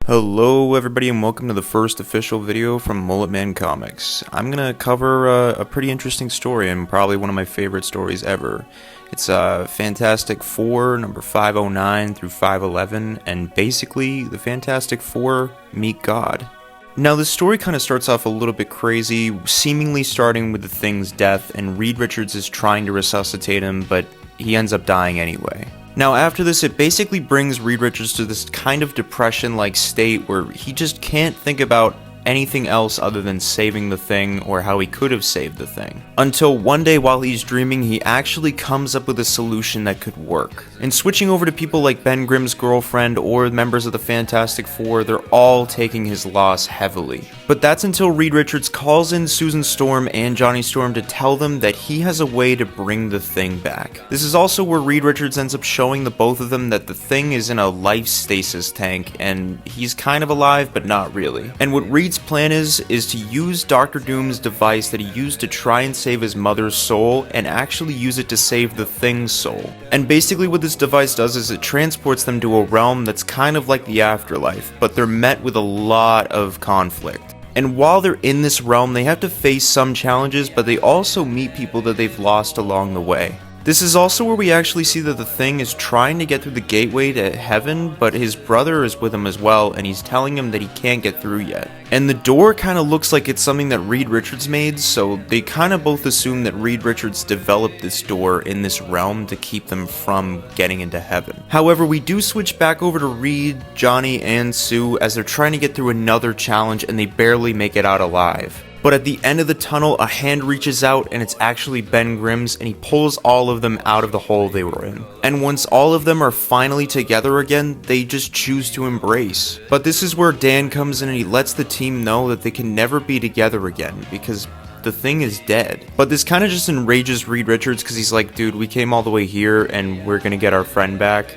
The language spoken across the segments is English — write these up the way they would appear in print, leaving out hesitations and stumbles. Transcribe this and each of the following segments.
Hello everybody and welcome to the first official video from Mullet-Man Comics. I'm going to cover a pretty interesting story and probably one of my favorite stories ever. It's Fantastic Four, number 509 through 511, and basically the Fantastic Four meet God. Now this story kind of starts off a little bit crazy, seemingly starting with the Thing's death, and Reed Richards is trying to resuscitate him, but he ends up dying anyway. Now after this, it basically brings Reed Richards to this kind of depression-like state where he just can't think about anything else other than saving the Thing or how he could have saved the Thing. Until one day while he's dreaming, he actually comes up with a solution that could work. And switching over to people like Ben Grimm's girlfriend or members of the Fantastic Four, they're all taking his loss heavily. But that's until Reed Richards calls in Susan Storm and Johnny Storm to tell them that he has a way to bring the Thing back. This is also where Reed Richards ends up showing the both of them that the Thing is in a life stasis tank and he's kind of alive but not really. And what Reed's plan is to use Dr. Doom's device that he used to try and save his mother's soul and actually use it to save the Thing's soul. And basically what this device does is it transports them to a realm that's kind of like the afterlife, but they're met with a lot of conflict. And while they're in this realm, they have to face some challenges, but they also meet people that they've lost along the way. This is also where we actually see that the Thing is trying to get through the gateway to heaven, but his brother is with him as well, and he's telling him that he can't get through yet. And the door kind of looks like it's something that Reed Richards made, so they kind of both assume that Reed Richards developed this door in this realm to keep them from getting into heaven. However, we do switch back over to Reed, Johnny, and Sue as they're trying to get through another challenge and they barely make it out alive. But at the end of the tunnel, a hand reaches out and it's actually Ben Grimm's, and he pulls all of them out of the hole they were in. And once all of them are finally together again, they just choose to embrace. But this is where Dan comes in and he lets the team know that they can never be together again because the Thing is dead. But this kind of just enrages Reed Richards because he's like, dude, we came all the way here and we're gonna get our friend back,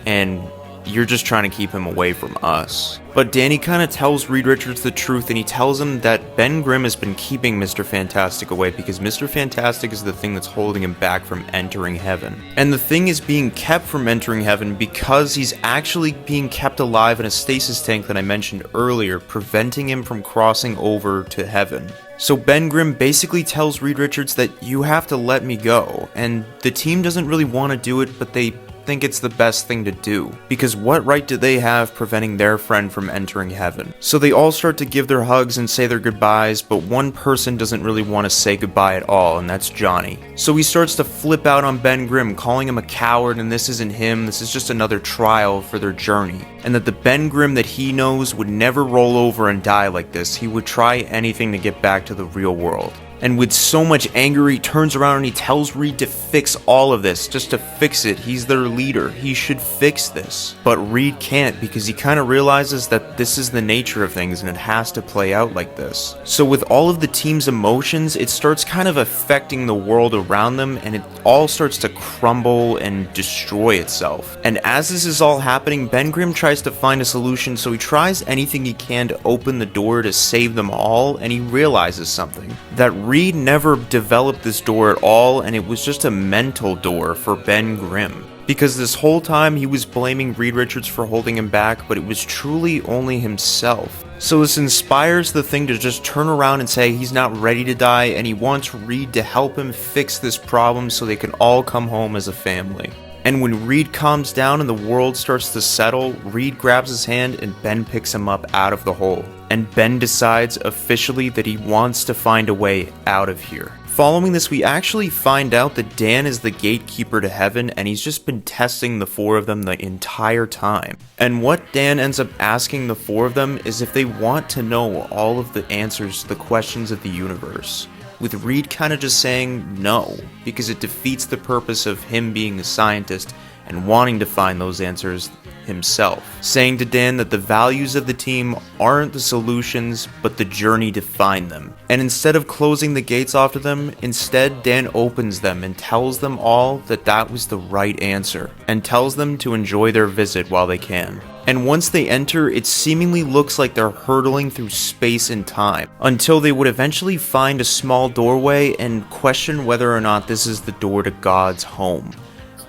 and you're just trying to keep him away from us. But Danny kind of tells Reed Richards the truth, and he tells him that Ben Grimm has been keeping Mr. Fantastic away because Mr. Fantastic is the thing that's holding him back from entering heaven. And the Thing is being kept from entering heaven because he's actually being kept alive in a stasis tank that I mentioned earlier, preventing him from crossing over to heaven. So Ben Grimm basically tells Reed Richards that you have to let me go, and the team doesn't really want to do it, but they think it's the best thing to do, because what right do they have preventing their friend from entering heaven? So they all start to give their hugs and say their goodbyes, but one person doesn't really want to say goodbye at all, and that's Johnny. So he starts to flip out on Ben Grimm, calling him a coward, and this isn't him, this is just another trial for their journey. And that the Ben Grimm that he knows would never roll over and die like this, he would try anything to get back to the real world. And with so much anger, he turns around and he tells Reed to fix all of this, just to fix it. He's their leader. He should fix this. But Reed can't, because he kind of realizes that this is the nature of things and it has to play out like this. So with all of the team's emotions, it starts kind of affecting the world around them, and it all starts to crumble and destroy itself. And as this is all happening, Ben Grimm tries to find a solution, so he tries anything he can to open the door to save them all, and he realizes something. That Reed never developed this door at all, and it was just a mental door for Ben Grimm. Because this whole time he was blaming Reed Richards for holding him back, but it was truly only himself. So this inspires the Thing to just turn around and say he's not ready to die, and he wants Reed to help him fix this problem so they can all come home as a family. And when Reed calms down and the world starts to settle, Reed grabs his hand and Ben picks him up out of the hole. And Ben decides officially that he wants to find a way out of here. Following this, we actually find out that Dan is the gatekeeper to heaven, and he's just been testing the four of them the entire time. And what Dan ends up asking the four of them is if they want to know all of the answers to the questions of the universe. With Reed kind of just saying no, because it defeats the purpose of him being a scientist and wanting to find those answers himself. Saying to Dan that the values of the team aren't the solutions, but the journey to find them. And instead of closing the gates off to them, instead Dan opens them and tells them all that that was the right answer, and tells them to enjoy their visit while they can. And once they enter, it seemingly looks like they're hurtling through space and time, until they would eventually find a small doorway and question whether or not this is the door to God's home.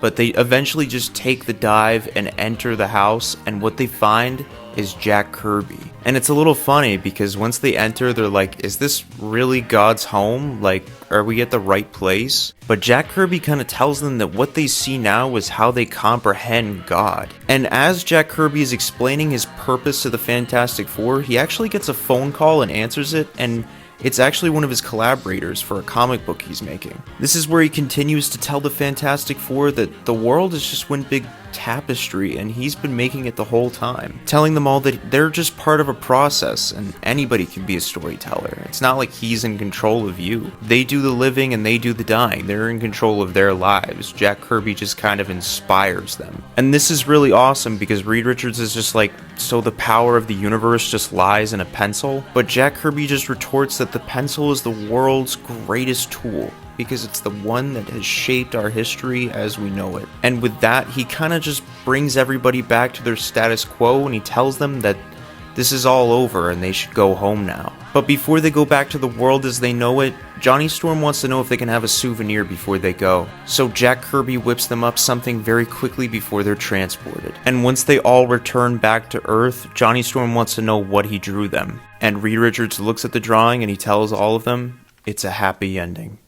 But they eventually just take the dive and enter the house, and what they find is Jack Kirby. And it's a little funny because once they enter, they're like, is this really God's home? Like, are we at the right place? But Jack Kirby kind of tells them that what they see now is how they comprehend God. And as Jack Kirby is explaining his purpose to the Fantastic Four, he actually gets a phone call and answers it, and it's actually one of his collaborators for a comic book he's making. This is where he continues to tell the Fantastic Four that the world is just one big tapestry and he's been making it the whole time, telling them all that they're just part of a process and anybody can be a storyteller. It's not like he's in control of you. They do the living and they do the dying. They're in control of their lives. Jack Kirby just kind of inspires them. And this is really awesome because Reed Richards is just like, so the power of the universe just lies in a pencil? But Jack Kirby just retorts that the pencil is the world's greatest tool, because it's the one that has shaped our history as we know it. And with that, he kind of just brings everybody back to their status quo, and he tells them that this is all over and they should go home now. But before they go back to the world as they know it, Johnny Storm wants to know if they can have a souvenir before they go. So Jack Kirby whips them up something very quickly before they're transported. And once they all return back to Earth, Johnny Storm wants to know what he drew them. And Reed Richards looks at the drawing and he tells all of them, it's a happy ending.